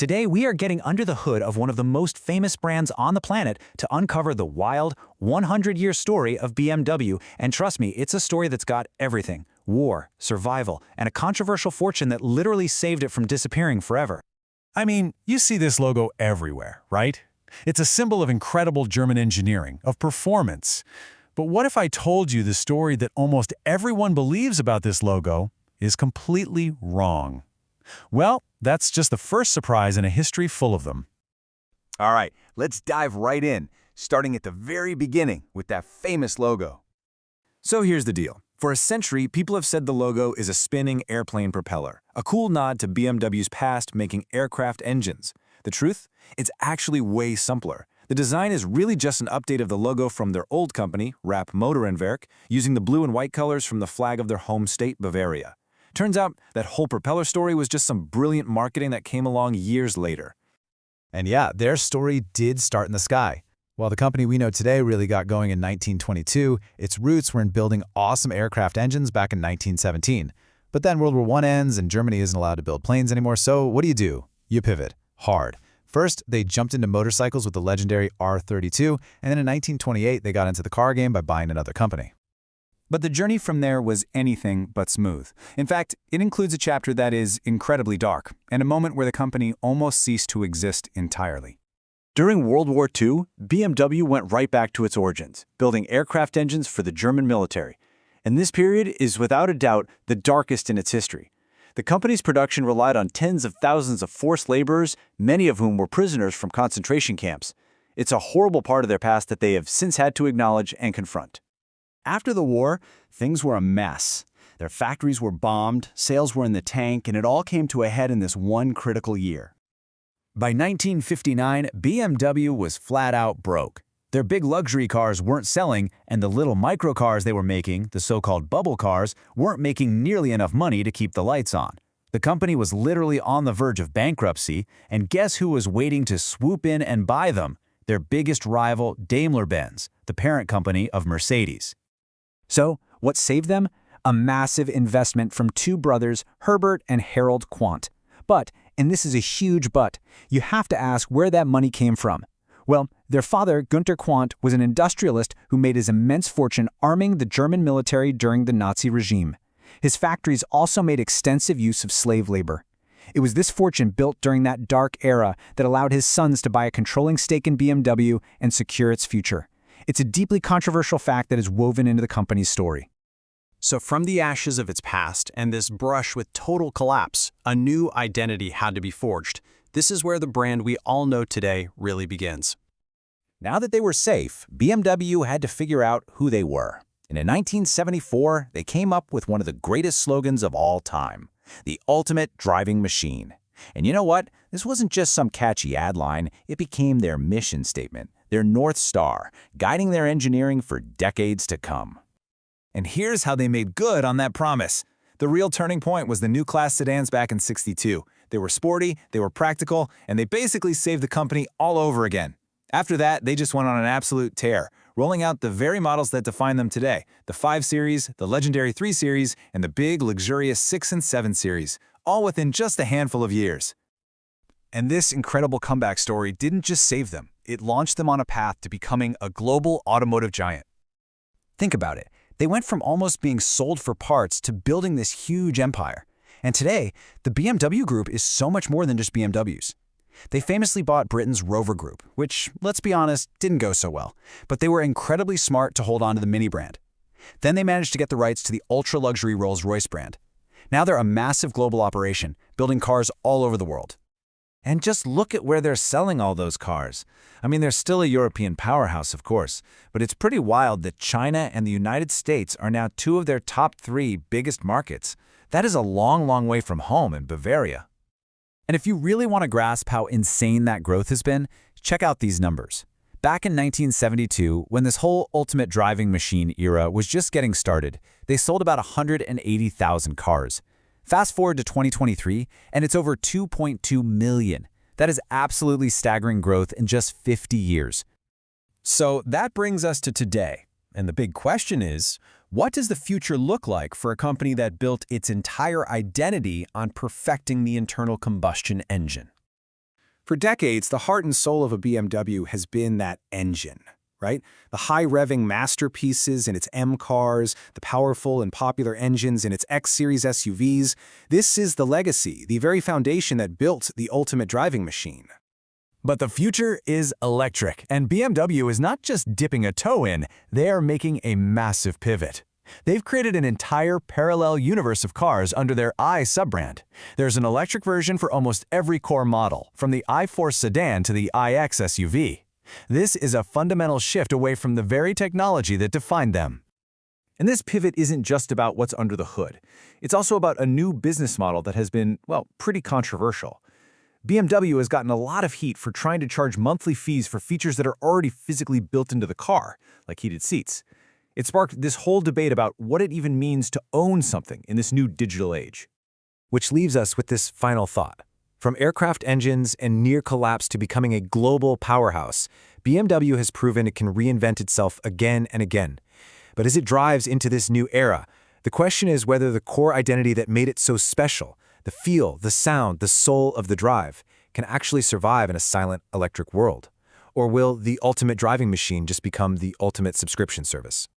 Today, we are getting under the hood of one of the most famous brands on the planet to uncover the wild, 100-year story of BMW, and trust me, it's a story that's got everything: war, survival, and a controversial fortune that literally saved it from disappearing forever. I mean, you see this logo everywhere, right? It's a symbol of incredible German engineering, of performance. But what if I told you the story that almost everyone believes about this logo is completely wrong? Well, that's just the first surprise in a history full of them. All right, let's dive right in, starting at the very beginning with that famous logo. So here's the deal. For a century, people have said the logo is a spinning airplane propeller, a cool nod to BMW's past making aircraft engines. The truth? It's actually way simpler. The design is really just an update of the logo from their old company, Motorrad, using the blue and white colors from the flag of their home state, Bavaria. Turns out that whole propeller story was just some brilliant marketing that came along years later. And yeah, their story did start in the sky. While the company we know today really got going in 1922, its roots were in building awesome aircraft engines back in 1917. But then World War I ends and Germany isn't allowed to build planes anymore, so what do? You pivot. Hard. First, they jumped into motorcycles with the legendary R32, and then in 1928 they got into the car game by buying another company. But the journey from there was anything but smooth. In fact, it includes a chapter that is incredibly dark, and a moment where the company almost ceased to exist entirely. During World War II, BMW went right back to its origins, building aircraft engines for the German military. And this period is without a doubt the darkest in its history. The company's production relied on tens of thousands of forced laborers, many of whom were prisoners from concentration camps. It's a horrible part of their past that they have since had to acknowledge and confront. After the war, things were a mess. Their factories were bombed, sales were in the tank, and it all came to a head in this one critical year. By 1959, BMW was flat out broke. Their big luxury cars weren't selling, and the little microcars they were making, the so-called bubble cars, weren't making nearly enough money to keep the lights on. The company was literally on the verge of bankruptcy, and guess who was waiting to swoop in and buy them? Their biggest rival, Daimler-Benz, the parent company of Mercedes. So, what saved them? A massive investment from two brothers, Herbert and Harold Quandt. But, and this is a huge but, you have to ask where that money came from. Well, their father, Günther Quandt, was an industrialist who made his immense fortune arming the German military during the Nazi regime. His factories also made extensive use of slave labor. It was this fortune built during that dark era that allowed his sons to buy a controlling stake in BMW and secure its future. It's a deeply controversial fact that is woven into the company's story. So from the ashes of its past and this brush with total collapse, a new identity had to be forged. This is where the brand we all know today really begins. Now that they were safe, BMW had to figure out who they were. And in 1974, they came up with one of the greatest slogans of all time: the ultimate driving machine. And you know what? This wasn't just some catchy ad line, it became their mission statement, their North Star, guiding their engineering for decades to come. And here's how they made good on that promise. The real turning point was the new class sedans back in '62. They were sporty, they were practical, and they basically saved the company all over again. After that, they just went on an absolute tear, rolling out the very models that define them today: the 5 Series, the legendary 3 Series, and the big, luxurious 6 and 7 Series, all within just a handful of years. And this incredible comeback story didn't just save them, it launched them on a path to becoming a global automotive giant. Think about it. They went from almost being sold for parts to building this huge empire. And today, the BMW Group is so much more than just BMWs. They famously bought Britain's Rover Group, which, let's be honest, didn't go so well, but they were incredibly smart to hold on to the Mini brand. Then they managed to get the rights to the ultra-luxury Rolls-Royce brand. Now they're a massive global operation, building cars all over the world. And just look at where they're selling all those cars. I mean, they're still a European powerhouse, of course, but it's pretty wild that China and the United States are now 2 of their top 3 biggest markets. That is a long, long way from home in Bavaria. And if you really want to grasp how insane that growth has been, check out these numbers. Back in 1972, when this whole ultimate driving machine era was just getting started, they sold about 180,000 cars. Fast forward to 2023, and it's over 2.2 million. That is absolutely staggering growth in just 50 years. So that brings us to today. And the big question is, what does the future look like for a company that built its entire identity on perfecting the internal combustion engine? For decades, the heart and soul of a BMW has been that engine, right? The high-revving masterpieces in its M cars, the powerful and popular engines in its X-Series SUVs. This is the legacy, the very foundation that built the ultimate driving machine. But the future is electric, and BMW is not just dipping a toe in, they are making a massive pivot. They've created an entire parallel universe of cars under their i sub-brand. There's an electric version for almost every core model, from the i4 sedan to the iX SUV. This is a fundamental shift away from the very technology that defined them. And this pivot isn't just about what's under the hood. It's also about a new business model that has been, well, pretty controversial. BMW has gotten a lot of heat for trying to charge monthly fees for features that are already physically built into the car, like heated seats. It sparked this whole debate about what it even means to own something in this new digital age. Which leaves us with this final thought. From aircraft engines and near collapse to becoming a global powerhouse, BMW has proven it can reinvent itself again and again. But as it drives into this new era, the question is whether the core identity that made it so special, the feel, the sound, the soul of the drive, can actually survive in a silent electric world. Or will the ultimate driving machine just become the ultimate subscription service?